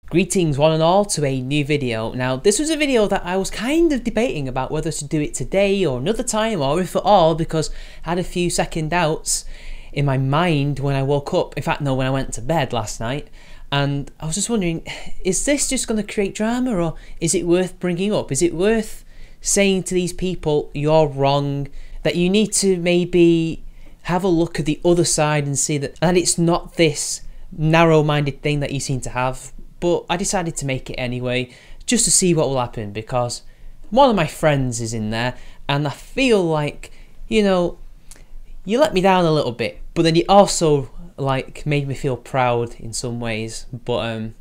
Greetings one and all to a new video. Now this was a video that I was kind of debating about whether to do it today or another time or if at all, because I had a few second doubts in my mind when I woke up, in fact no, when I went to bed last night, and I was just wondering, is this just going to create drama or is it worth bringing up? Is it worth saying to these people you're wrong, that you need to maybe have a look at the other side and see that it's not this narrow-minded thing that you seem to have? But I decided to make it anyway, just to see what will happen, because one of my friends is in there and I feel like, you know, you let me down a little bit, but then you also like made me feel proud in some ways. But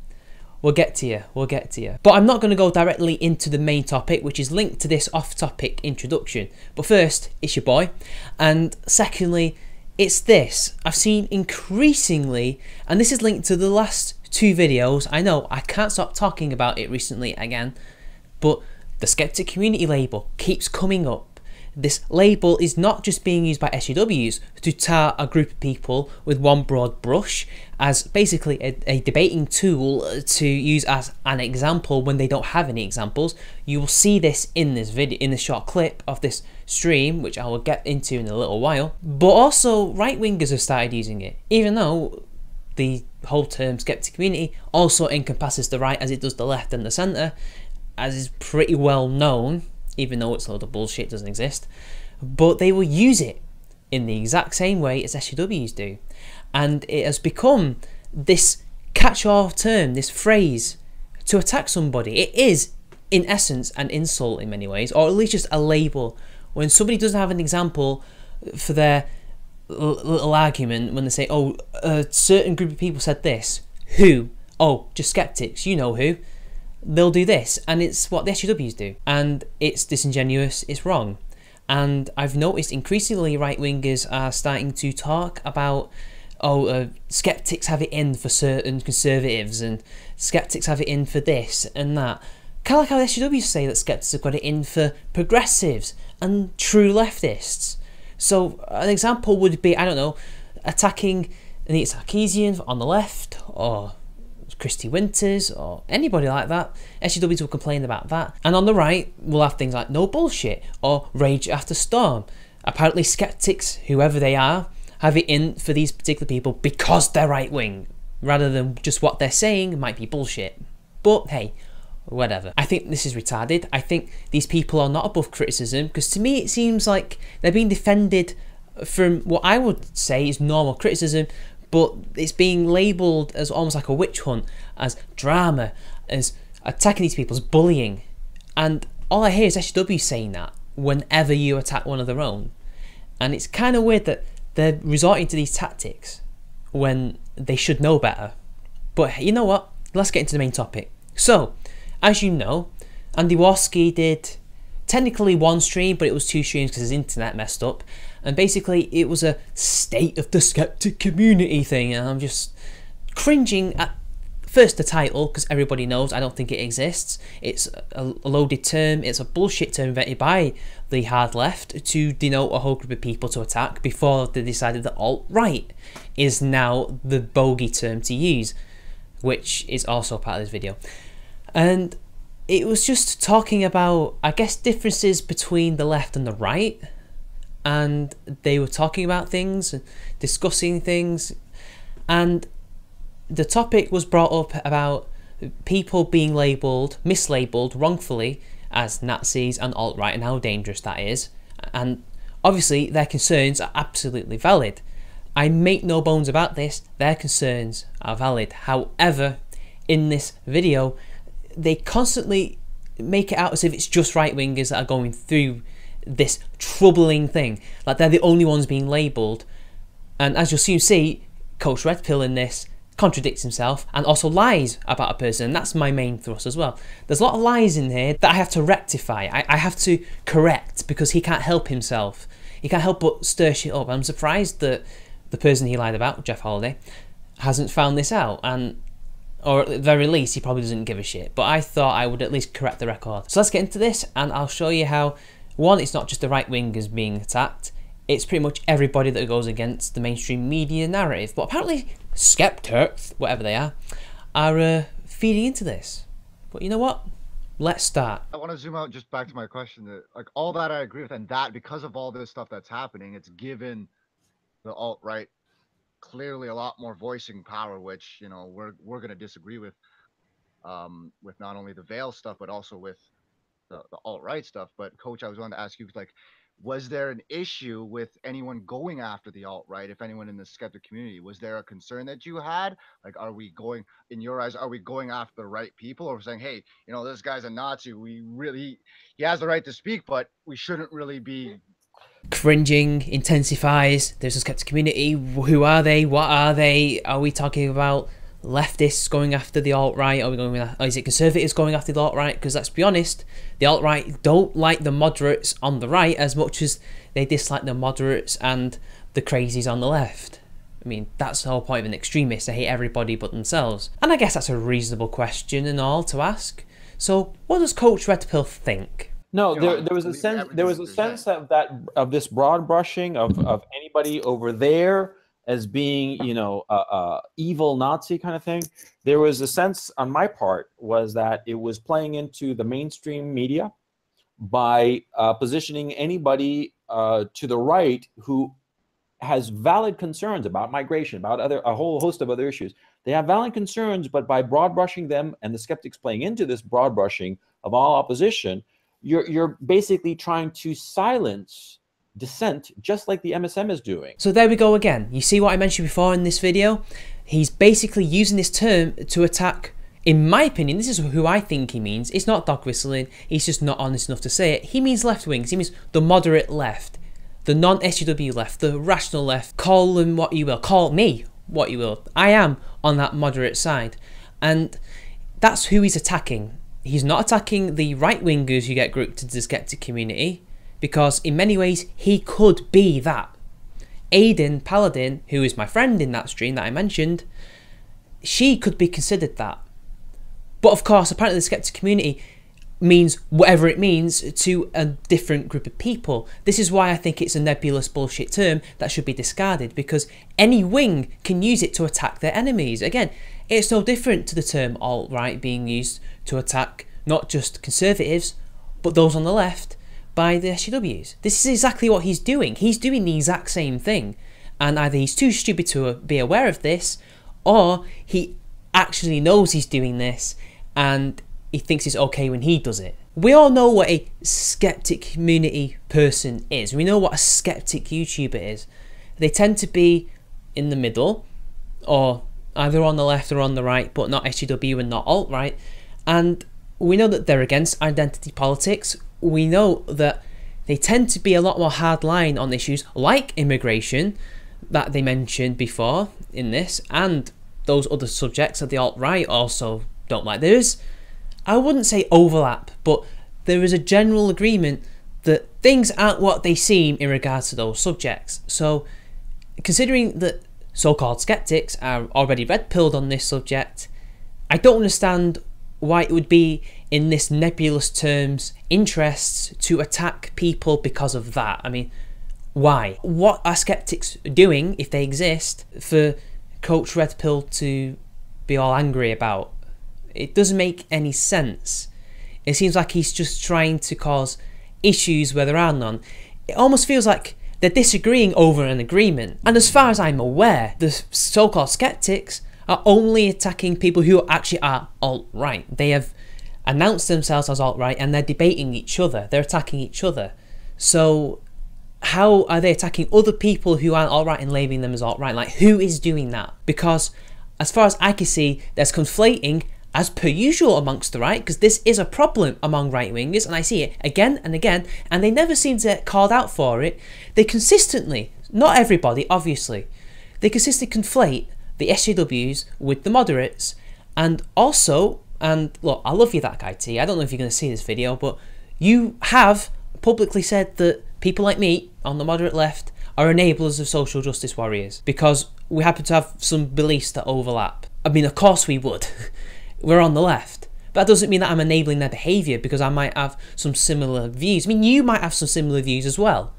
we'll get to you. But I'm not going to go directly into the main topic, which is linked to this off-topic introduction. But first, it's your boy, and secondly, it's this. I've seen increasingly, and this is linked to the last two videos. I know I can't stop talking about it recently again, but the skeptic community label keeps coming up. This label is not just being used by SJWs to tar a group of people with one broad brush as basically a debating tool to use as an example when they don't have any examples. You will see this in this video, in the short clip of this stream, which I will get into in a little while. But also right-wingers have started using it, even though the whole term skeptic community also encompasses the right as it does the left and the centre, as is pretty well known, even though it's a load of bullshit, doesn't exist. But they will use it in the exact same way as SJWs do. And it has become this catch-all term, this phrase, to attack somebody. It is, in essence, an insult in many ways, or at least just a label. When somebody doesn't have an example for their little argument, when they say, oh, a certain group of people said this. Who? Oh, just skeptics, you know who. They'll do this, and it's what the SJWs do, and it's disingenuous, it's wrong. And I've noticed increasingly right-wingers are starting to talk about, oh, skeptics have it in for certain conservatives, and skeptics have it in for this and that. Kind of like how the SJWs say that skeptics have got it in for progressives and true leftists. So an example would be, I don't know, attacking Anita Sarkeesian on the left, or Christy Winters, or anybody like that. SJWs will complain about that. And on the right, we'll have things like no bullshit, or rage after storm. Apparently skeptics, whoever they are, have it in for these particular people because they're right-wing, rather than just what they're saying might be bullshit. But hey, whatever. I think this is retarded. I think these people are not above criticism, because to me it seems like they're being defended from what I would say is normal criticism, but it's being labelled as almost like a witch hunt, as drama, as attacking these people, as bullying. And all I hear is SJWs saying that whenever you attack one of their own. And it's kind of weird that they're resorting to these tactics when they should know better. But you know what? Let's get into the main topic. So, as you know, Andy Warski did technically one stream, but it was two streams because his internet messed up. And basically it was a state of the skeptic community thing, and I'm just cringing at first the title, because everybody knows I don't think it exists. It's a loaded term, it's a bullshit term invented by the hard left to denote a whole group of people to attack before they decided that alt-right is now the bogey term to use, which is also part of this video. And it was just talking about, I guess, differences between the left and the right, and they were talking about things, discussing things, and the topic was brought up about people being mislabelled wrongfully as Nazis and alt-right, and how dangerous that is. And obviously their concerns are absolutely valid. I make no bones about this, their concerns are valid. However, in this video, they constantly make it out as if it's just right-wingers that are going through this troubling thing, like they're the only ones being labelled. And as you'll soon see, Coach Red Pill in this contradicts himself and also lies about a person, and that's my main thrust as well. There's a lot of lies in here that I have to rectify, I have to correct, because he can't help himself. He can't help but stir shit up. I'm surprised that the person he lied about, Jeff Holiday, hasn't found this out, and or at the very least he probably doesn't give a shit. But I thought I would at least correct the record. So let's get into this, and I'll show you how, one, it's not just the right wingers being attacked, it's pretty much everybody that goes against the mainstream media narrative. But apparently skeptics, whatever they are feeding into this. But you know what? Let's start. I want to zoom out just back to my question that like all that I agree with, and that because of all this stuff that's happening, it's given the alt-right clearly a lot more voicing power, which we're going to disagree with not only the veil stuff but also with the alt-right stuff. But Coach, I was going to ask you, like, was there an issue with anyone going after the alt-right? If anyone in the skeptic community, was there a concern that you had? Like, are we going, in your eyes, are we going after the right people, or saying, hey, this guy's a Nazi, he has the right to speak, but we shouldn't really be. Cringing intensifies. There's a skeptic community. Who are they? What are they? Are we talking about leftists going after the alt-right? Are we going? Is it conservatives going after the alt-right? Because let's be honest, the alt-right don't like the moderates on the right as much as they dislike the moderates and the crazies on the left. I mean, that's the whole point of an extremist. They hate everybody but themselves. And I guess that's a reasonable question and all to ask. So, what does Coach Red Pill think? No, there was a sense. There was a sense of this broad brushing of anybody over there as being, evil Nazi kind of thing. There was a sense on my part was that it was playing into the mainstream media by positioning anybody to the right who has valid concerns about migration, about a whole host of other issues. They have valid concerns, but by broad brushing them and the skeptics playing into this broad brushing of all opposition, you're basically trying to silence dissent, just like the MSM is doing. So there we go again. You see what I mentioned before in this video? He's basically using this term to attack, in my opinion, this is who I think he means. It's not dog whistling. He's just not honest enough to say it. He means left wings. He means the moderate left, the non-SJW left, the rational left. Call them what you will. Call me what you will. I am on that moderate side. And that's who he's attacking. He's not attacking the right-wingers who get grouped into the skeptic community, because in many ways he could be that. Aiden Paladin, who is my friend in that stream that I mentioned, she could be considered that. But of course, apparently the skeptic community means whatever it means to a different group of people. This is why I think it's a nebulous bullshit term that should be discarded, because any wing can use it to attack their enemies. Again, it's no different to the term alt-right being used to attack not just conservatives, but those on the left by the SJWs. This is exactly what he's doing. He's doing the exact same thing. And either he's too stupid to be aware of this, or he actually knows he's doing this and he thinks it's okay when he does it. We all know what a skeptic community person is. We know what a skeptic YouTuber is. They tend to be in the middle, or either on the left or on the right, but not SJW and not alt-right. And we know that they're against identity politics. We know that they tend to be a lot more hardline on issues like immigration that they mentioned before in this, and those other subjects that the alt-right also don't like. There is, I wouldn't say overlap, but there is a general agreement that things aren't what they seem in regards to those subjects. So considering that so-called skeptics are already red-pilled on this subject, I don't understand why it would be in this nebulous terms interests to attack people because of that. I mean, why? What are skeptics doing, if they exist, for Coach Red Pill to be all angry about? It doesn't make any sense. It seems like he's just trying to cause issues where there are none. It almost feels like they're disagreeing over an agreement. And as far as I'm aware, the so-called skeptics are only attacking people who actually are alt-right. They have announced themselves as alt-right and they're debating each other. They're attacking each other. So how are they attacking other people who aren't alt-right and labeling them as alt-right? Like, who is doing that? Because as far as I can see, there's conflating as per usual amongst the right, because this is a problem among right-wingers, and I see it again and again, and they never seem to get called out for it. They consistently, not everybody obviously, they consistently conflate the SJWs with the moderates. And also, and look, I love you, that guy T, I don't know if you're going to see this video, but you have publicly said that people like me on the moderate left are enablers of social justice warriors because we happen to have some beliefs that overlap. I mean, of course we would. We're on the left. But that doesn't mean that I'm enabling their behaviour, because I might have some similar views. I mean, you might have some similar views as well.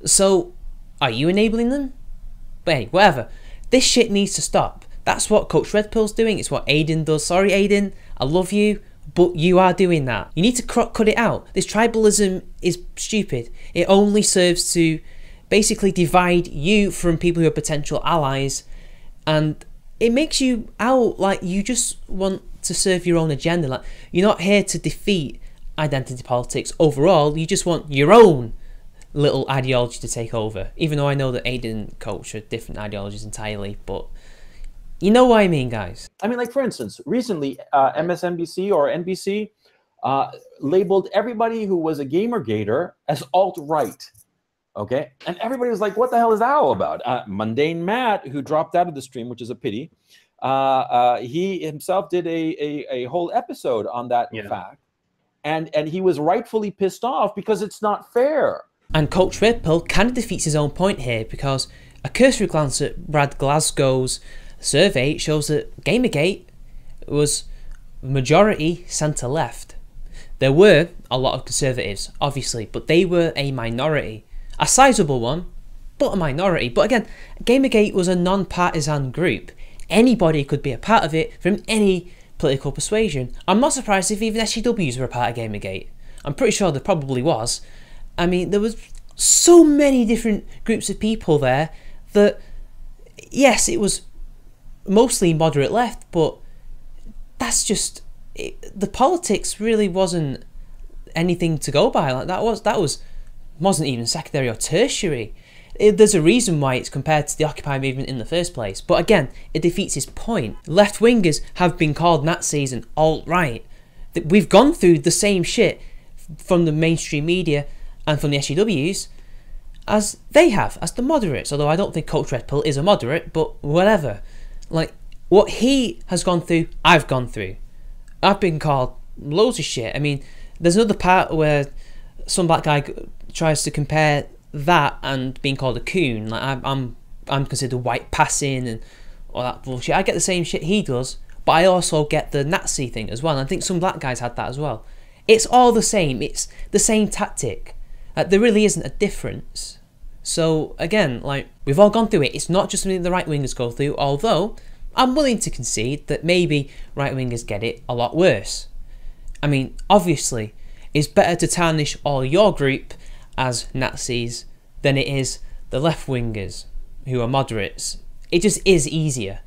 So, are you enabling them? But hey, whatever. This shit needs to stop. That's what Coach Red Pill's doing. It's what Aiden does. Sorry, Aiden, I love you, but you are doing that. You need to cut it out. This tribalism is stupid. It only serves to basically divide you from people who are potential allies, and it makes you out like you just want to serve your own agenda. Like, you're not here to defeat identity politics overall. You just want your own little ideology to take over. Even though I know that Aiden and Coach are different ideologies entirely, but you know what I mean, guys. I mean, like, for instance, recently MSNBC or NBC labeled everybody who was a Gamergater as alt-right. Okay, and everybody was like, what the hell is that all about? Mundane Matt, who dropped out of the stream, which is a pity, he himself did a whole episode on that fact, and he was rightfully pissed off because it's not fair. And Coach Red Pill kind of defeats his own point here, because a cursory glance at Brad Glasgow's survey shows that Gamergate was majority centre-left. There were a lot of conservatives, obviously, but they were a minority. A sizable one, but a minority. But again, Gamergate was a non-partisan group. Anybody could be a part of it from any political persuasion. I'm not surprised if even SJWs were a part of Gamergate. I'm pretty sure there probably was. I mean, there was so many different groups of people there that, yes, it was mostly moderate left, but that's just the politics really wasn't anything to go by. Like that wasn't even secondary or tertiary. There's a reason why it's compared to the Occupy movement in the first place. But again, it defeats his point. Left-wingers have been called Nazis and alt-right. We've gone through the same shit from the mainstream media and from the SJWs as they have, as the moderates. Although I don't think Coach Red Pill is a moderate, but whatever. Like, what he has gone through, I've gone through. I've been called loads of shit. I mean, there's another part where some black guy tries to compare that and being called a coon. Like, I'm considered white passing and all that bullshit. I get the same shit he does, but I also get the Nazi thing as well. And I think some black guys had that as well. It's all the same. It's the same tactic. There really isn't a difference. So again, like, we've all gone through it. It's not just something the right wingers go through, although I'm willing to concede that maybe right wingers get it a lot worse. I mean, obviously, it's better to tarnish all your group as Nazis than it is the left wingers who are moderates. It just is easier,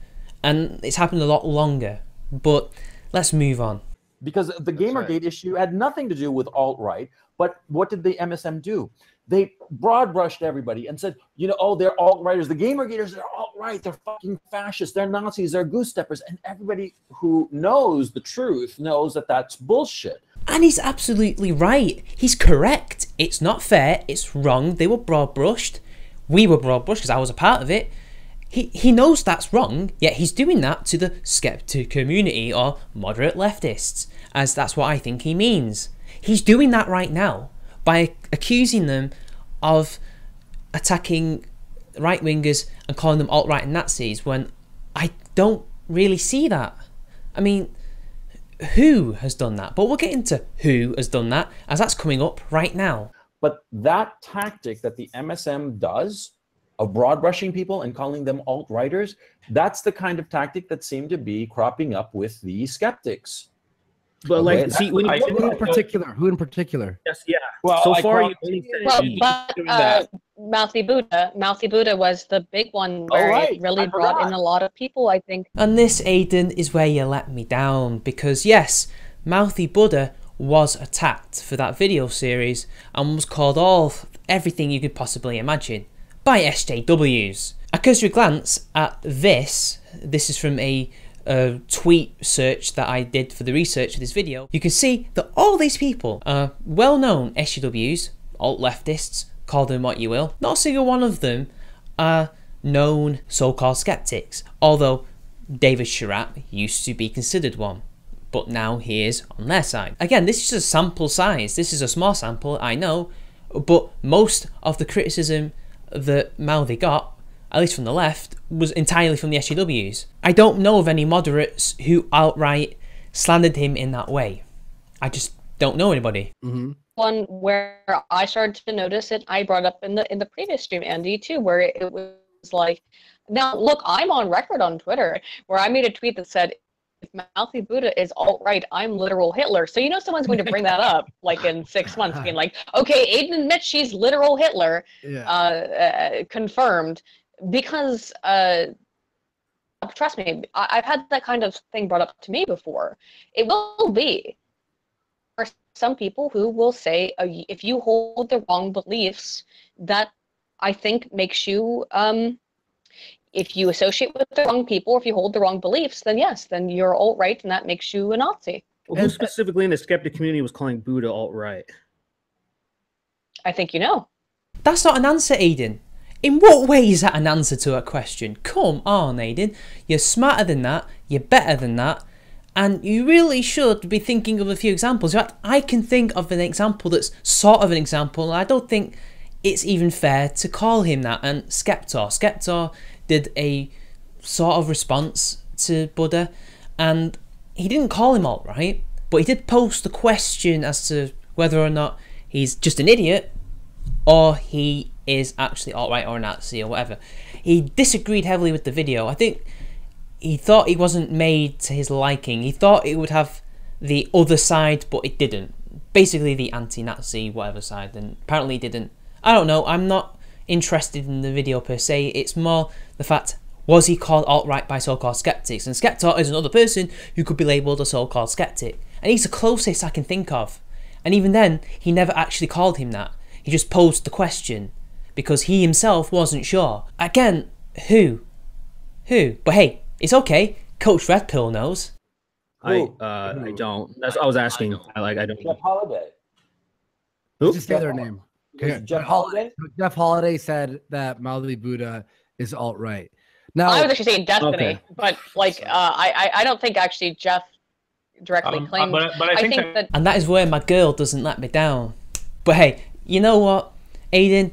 and it's happened a lot longer. But let's move on. Because the Gamergate issue had nothing to do with alt-right, but what did the MSM do? They broad-brushed everybody and said, you know, oh, they're alt-righters. The Gamergaters, they're alt-right. They're fucking fascists. They're Nazis. They're goose-steppers. And everybody who knows the truth knows that that's bullshit. And he's absolutely right. He's correct. It's not fair. It's wrong. They were broad-brushed. We were broad-brushed because I was a part of it. He knows that's wrong, yet he's doing that to the skeptic community or moderate leftists, as that's what I think he means. He's doing that right now by accusing them of attacking right-wingers and calling them alt-right and Nazis, when I don't really see that. I mean, who has done that? But we'll get into who has done that, as that's coming up right now. But that tactic that the MSM does, of broad brushing people and calling them alt-righters, that's the kind of tactic that seemed to be cropping up with the skeptics. But like, see, who in particular? Yes, yeah. Well, so far, Mouthy Buddha was the big one where it really brought in a lot of people, I think. And this, Aiden, is where you let me down, because yes, Mouthy Buddha was attacked for that video series and was called everything you could possibly imagine by SJWs. A cursory glance at this is from a tweet search that I did for the research for this video. You can see that all these people are well-known SJWs, alt-leftists, call them what you will. Not a single one of them are known so-called skeptics, although David Sherratt used to be considered one, but now he is on their side. Again, this is a sample size. This is a small sample, I know, but most of the criticism that Mouthy got, at least from the left, was entirely from the SJWs. I don't know of any moderates who outright slandered him in that way. I just don't know anybody. Mm-hmm. One where I started to notice it, I brought up in the previous stream, Andy, too, where it was like, now look, I'm on record on Twitter where I made a tweet that said, if Mouthy Buddha is alt-right, I'm literal Hitler. So you know someone's going to bring that up like in 6 months, being like, okay, Aiden admits she's literal Hitler, confirmed, because trust me, I've had that kind of thing brought up to me before. It will be. There are some people who will say, if you hold the wrong beliefs, that I think makes you, if you associate with the wrong people, if you hold the wrong beliefs, then yes, then you're alt-right, and that makes you a Nazi. Well, who specifically in the skeptic community was calling Buddha alt-right? I think you know. That's not an answer, Aiden. In what way is that an answer to a question? Come on, Aiden. You're smarter than that, you're better than that, and you really should be thinking of a few examples. In fact, I can think of an example that's sort of an example, and I don't think it's even fair to call him that. And Skeptor did a sort of response to Buddha, and he didn't call him alt-right, but he did post the question as to whether or not he's just an idiot or he is actually alt-right or a Nazi or whatever. He disagreed heavily with the video. I think he thought it wasn't made to his liking. He thought it would have the other side, but it didn't. Basically the anti-Nazi whatever side, and apparently it didn't. I don't know, I'm not interested in the video per se. It's more the fact, was he called alt-right by so-called skeptics? And Skeptor is another person who could be labelled a so-called skeptic. And he's the closest I can think of. And even then, he never actually called him that. He just posed the question because he himself wasn't sure. Again, who? But hey, it's okay. Coach Red Pill knows. I don't. That's I was asking. I don't. Jeff Holiday. Who? Just say their name. Jeff Holiday. Jeff Holiday said that Mouthy Buddha is alt-right. Now, I was actually saying Destiny, okay. but like I don't think actually Jeff directly claimed. But I think that... And that is where my girl doesn't let me down. But hey, you know what, Aiden?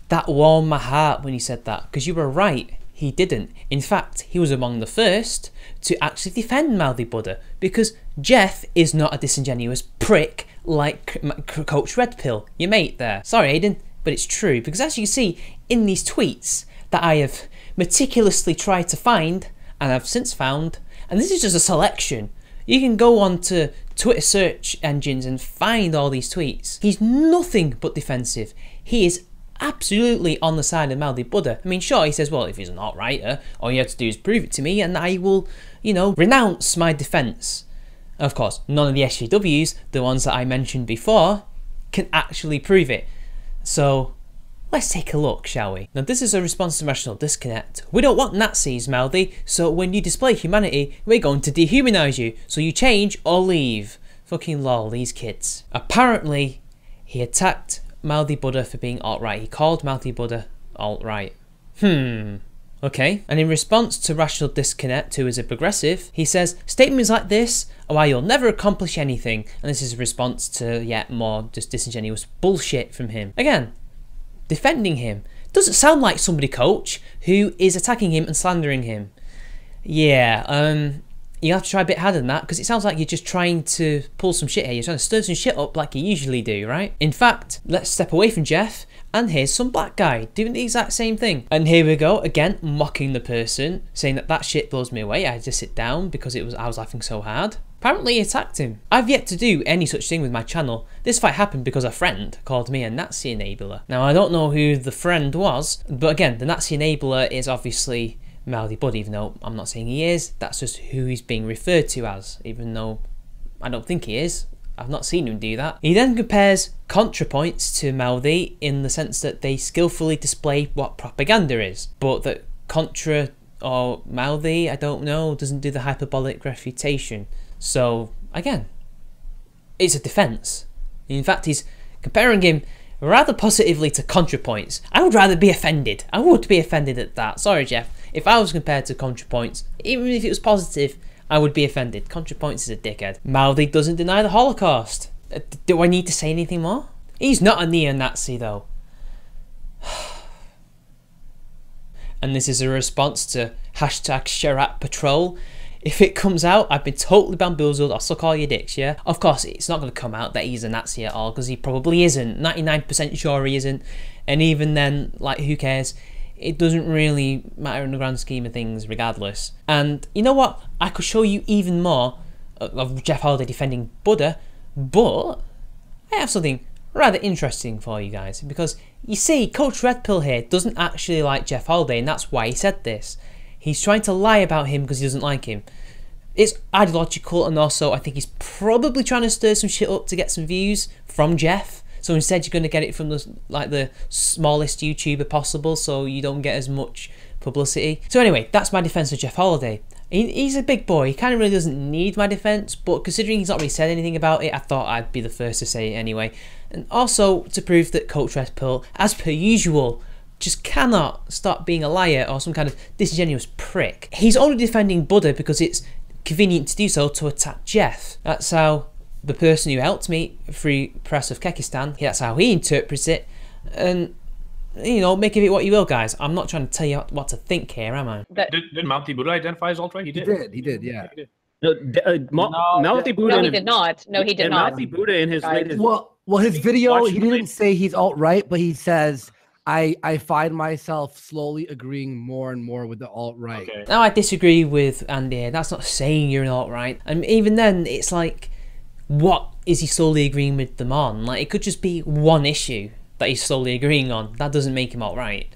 That warmed my heart when you said that, because you were right. He didn't. In fact, he was among the first to actually defend Mouthy Buddha, because Jeff is not a disingenuous prick like Coach Red Pill, your mate there. Sorry, Aiden, but it's true, because as you see in these tweets that I have meticulously tried to find, and I've since found, and this is just a selection. You can go on to Twitter search engines and find all these tweets. He's nothing but defensive. He is absolutely on the side of Mouthy Buddha. I mean, sure, he says, well, if he's an alt-righter, all you have to do is prove it to me and I will, you know, renounce my defence. Of course, none of the SJWs, the ones that I mentioned before, can actually prove it. So let's take a look, shall we? Now, this is a response to Rational Disconnect. We don't want Nazis, Mouthy, so when you display humanity, we're going to dehumanise you. So you change or leave. Fucking lol, these kids. Apparently, he attacked Mouthy Buddha for being alt-right. He called Mouthy Buddha alt-right. Okay. And in response to Rational Disconnect, who is a progressive, he says, statements like this are why you'll never accomplish anything. And this is a response to yet more just disingenuous bullshit from him. Again, defending him. Doesn't sound like somebody, Coach, who is attacking him and slandering him. Yeah, you have to try a bit harder than that, because it sounds like you're just trying to pull some shit here. You're trying to stir some shit up like you usually do, right? In fact, let's step away from Jeff, and here's some black guy doing the exact same thing. And here we go, again, mocking the person, saying that shit blows me away. I had to sit down because I was laughing so hard. Apparently he attacked him. I've yet to do any such thing with my channel. This fight happened because a friend called me a Nazi enabler. Now, I don't know who the friend was, but again, the Nazi enabler is obviously Mouthy Buddha, even though I'm not saying he is. That's just who he's being referred to as, even though I don't think he is. I've not seen him do that. He then compares ContraPoints to Mouthy in the sense that they skillfully display what propaganda is, but that Contra or Mouthy, I don't know, doesn't do the hyperbolic refutation. So, again, it's a defence. In fact, he's comparing him rather positively to ContraPoints. I would rather be offended. I would be offended at that. Sorry, Jeff. If I was compared to ContraPoints, even if it was positive, I would be offended. ContraPoints is a dickhead. Mouthy doesn't deny the Holocaust. Do I need to say anything more? He's not a neo-Nazi, though. And this is a response to #SharatPatrol. If it comes out, I've been totally bamboozled, I'll suck all your dicks, yeah? Of course, it's not going to come out that he's a Nazi at all, because he probably isn't. 99% sure he isn't. And even then, like, who cares? it doesn't really matter in the grand scheme of things regardless. And you know what? I could show you even more of Jeff Holiday defending Buddha, but I have something rather interesting for you guys, because you see, Coach Red Pill here doesn't actually like Jeff Holiday, and that's why he said this. He's trying to lie about him because he doesn't like him. It's ideological, and also I think he's probably trying to stir some shit up to get some views from Jeff. So instead you're going to get it from the smallest YouTuber possible, so you don't get as much publicity. So anyway, that's my defense of Jeff Holiday. He's a big boy. He kind of really doesn't need my defense, but considering he's not really said anything about it, I thought I'd be the first to say it anyway. And also to prove that Coach Red Pill, as per usual, just cannot stop being a liar or some kind of disingenuous prick. He's only defending Buddha because it's convenient to do so to attack Jeff. That's how the person who helped me, Free Press of Kekistan, that's how he interprets it. And you know, make of it what you will, guys. I'm not trying to tell you what to think here, am I? Did Mouthy Buddha identify as alt-right? He did. He did, yeah. He did. Mouthy Buddha. No, he did not. No, he did not. Mouthy Buddha in his latest. Well, his video, he didn't say he's alt-right, but he says, I find myself slowly agreeing more and more with the alt-right. Okay. Now, I disagree with Andy. That's not saying you're an alt-right. And even then, it's like, what is he slowly agreeing with them on? Like, it could just be one issue that he's slowly agreeing on. That doesn't make him alt-right.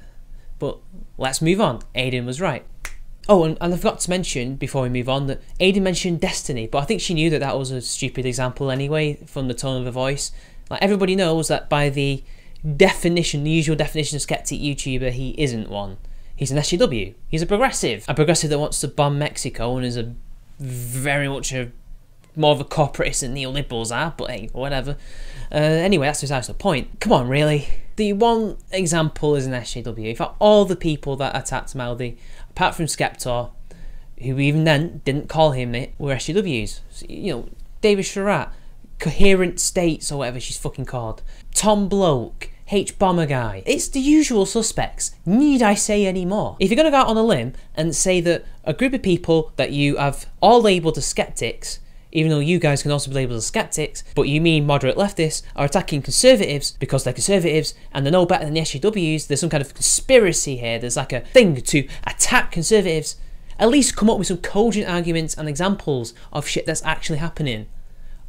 But let's move on. Aiden was right. Oh, and I forgot to mention before we move on that Aiden mentioned Destiny, but I think she knew that that was a stupid example anyway from the tone of her voice. Like, everybody knows that by the definition, the usual definition of skeptic YouTuber, he isn't one. He's an SJW. He's a progressive that wants to bomb Mexico and is a very much more of a corporatist than neoliberals are, but hey, whatever. Anyway, that's besides the point. Come on, really. The one example is an SJW. In fact, all the people that attacked Mouthy, apart from Skeptor, who even then didn't call him it, were SJWs. So, you know, David Sherratt, Coherent States, or whatever she's fucking called, Tom Bloke, H-Bomber Guy. It's the usual suspects. Need I say any more? If you're going to go out on a limb and say that a group of people that you have all labelled as skeptics, even though you guys can also be labelled as skeptics, but you mean moderate leftists, are attacking conservatives because they're conservatives and they're no better than the SJWs, there's some kind of conspiracy here, there's like a thing to attack conservatives, at least come up with some cogent arguments and examples of shit that's actually happening.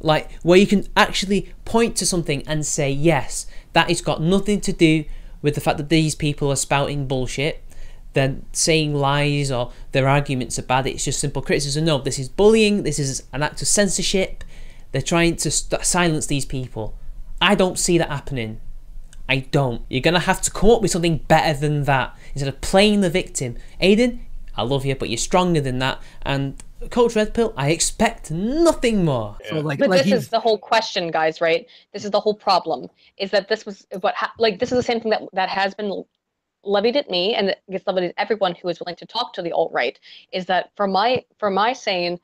Like, where you can actually point to something and say, yes, that has got nothing to do with the fact that these people are spouting bullshit, they're saying lies, or their arguments are bad, it's just simple criticism. No, this is bullying, this is an act of censorship, they're trying to silence these people. I don't see that happening. I don't. You're going to have to come up with something better than that, instead of playing the victim. Aiden, I love you, but you're stronger than that, and Coach Red Pill, I expect nothing more. Yeah. So But this is the whole question, guys, right? This is the whole problem, is that this was what, this is the same thing that has been levied at me, and it gets levied at everyone who is willing to talk to the alt-right, is that for my saying,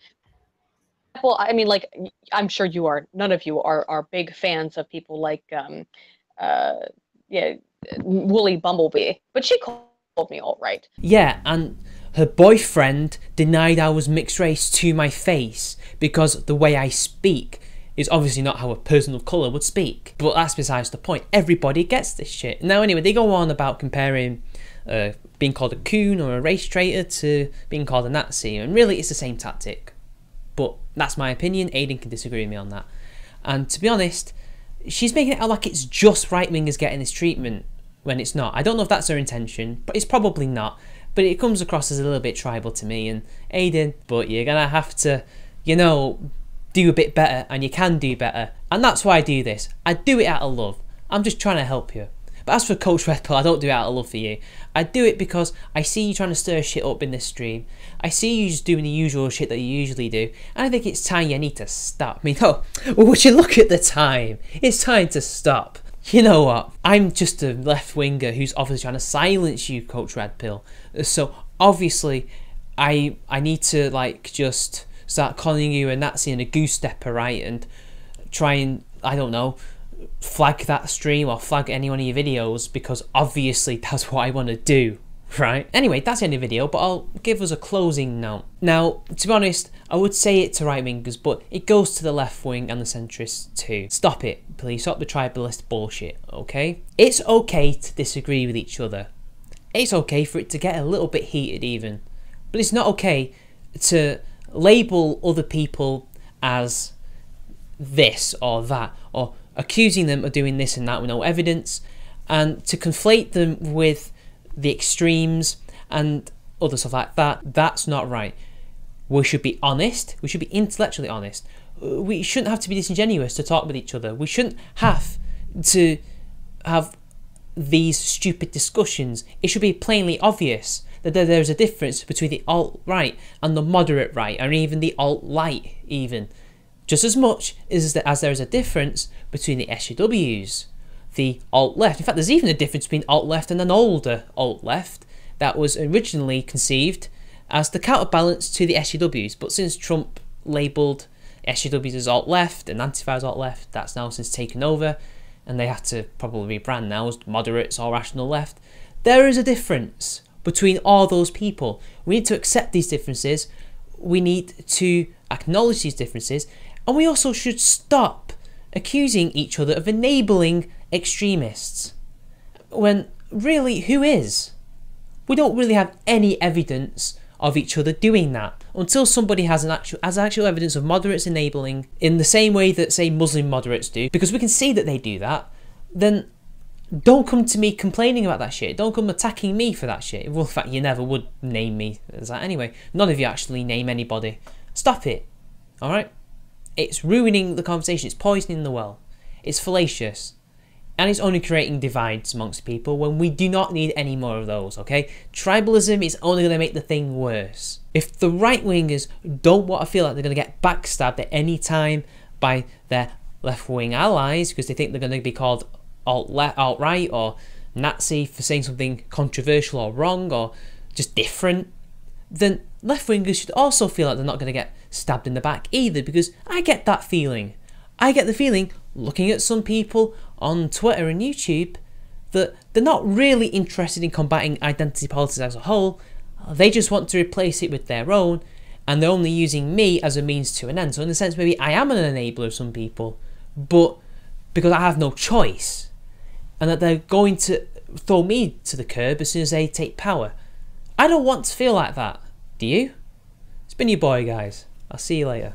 well, I mean, like, I'm sure you are, none of you are big fans of people like, Woolly Bumblebee, but she called me alt-right. Yeah, and her boyfriend denied I was mixed race to my face because the way I speak is obviously not how a person of colour would speak. But that's besides the point. Everybody gets this shit. Now anyway, they go on about comparing being called a coon or a race traitor to being called a Nazi, and really it's the same tactic. But that's my opinion. Aiden can disagree with me on that. And to be honest, she's making it out like it's just right-wingers getting this treatment when it's not. I don't know if that's her intention, but it's probably not. But it comes across as a little bit tribal to me. And Aiden, but you're going to have to, you know, do a bit better, and you can do better. And that's why I do this. I do it out of love. I'm just trying to help you. But as for Coach Red Pill, I don't do it out of love for you. I do it because I see you trying to stir shit up in this stream. I see you just doing the usual shit that you usually do. And I think it's time you need to stop. I mean, oh, would you look at the time? It's time to stop. You know what? I'm just a left-winger who's obviously trying to silence you, Coach Red Pill. So, obviously, I need to, like, just start calling you a Nazi and a goose stepper, right? And try and, I don't know, flag that stream or flag any one of your videos, because obviously that's what I want to do, right? Anyway, that's the end of the video, but I'll give us a closing note. Now, to be honest, I would say it to right-wingers, but it goes to the left wing and the centrists too. Stop it, please. Stop the tribalist bullshit, okay? It's okay to disagree with each other. It's okay for it to get a little bit heated even. But it's not okay to label other people as this or that, or accusing them of doing this and that with no evidence, and to conflate them with the extremes and other stuff like that. That's not right. We should be honest. We should be intellectually honest. We shouldn't have to be disingenuous to talk with each other. We shouldn't have to have these stupid discussions. It should be plainly obvious that there's a difference between the alt-right and the moderate right, or even the alt-light even. Just as much as there is a difference between the SJWs, the alt-left. In fact, there's even a difference between alt-left and an older alt-left that was originally conceived as the counterbalance to the SJWs. But since Trump labelled SJWs as alt-left and Antifa as alt-left, that's now since taken over, and they have to probably rebrand now as moderates or rational left. There is a difference between all those people. We need to accept these differences. We need to acknowledge these differences. And we also should stop accusing each other of enabling extremists. When really, who is? We don't really have any evidence of each other doing that. Until somebody has actual evidence of moderates enabling in the same way that, say, Muslim moderates do, because we can see that they do that, then don't come to me complaining about that shit. Don't come attacking me for that shit. Well, in fact, you never would name me as that anyway. None of you actually name anybody. Stop it. Alright? It's ruining the conversation. It's poisoning the well. It's fallacious. And it's only creating divides amongst people when we do not need any more of those, okay? Tribalism is only going to make the thing worse. If the right-wingers don't want to feel like they're going to get backstabbed at any time by their left-wing allies because they think they're going to be called alt-right or Nazi for saying something controversial or wrong or just different, then left-wingers should also feel like they're not going to get stabbed in the back either, because I get that feeling. I get the feeling, looking at some people on Twitter and YouTube, that they're not really interested in combating identity politics as a whole. They just want to replace it with their own, and they're only using me as a means to an end. So in a sense, maybe I am an enabler of some people, but because I have no choice, and that they're going to throw me to the curb as soon as they take power. I don't want to feel like that. Do you? It's been your boy, guys. I'll see you later.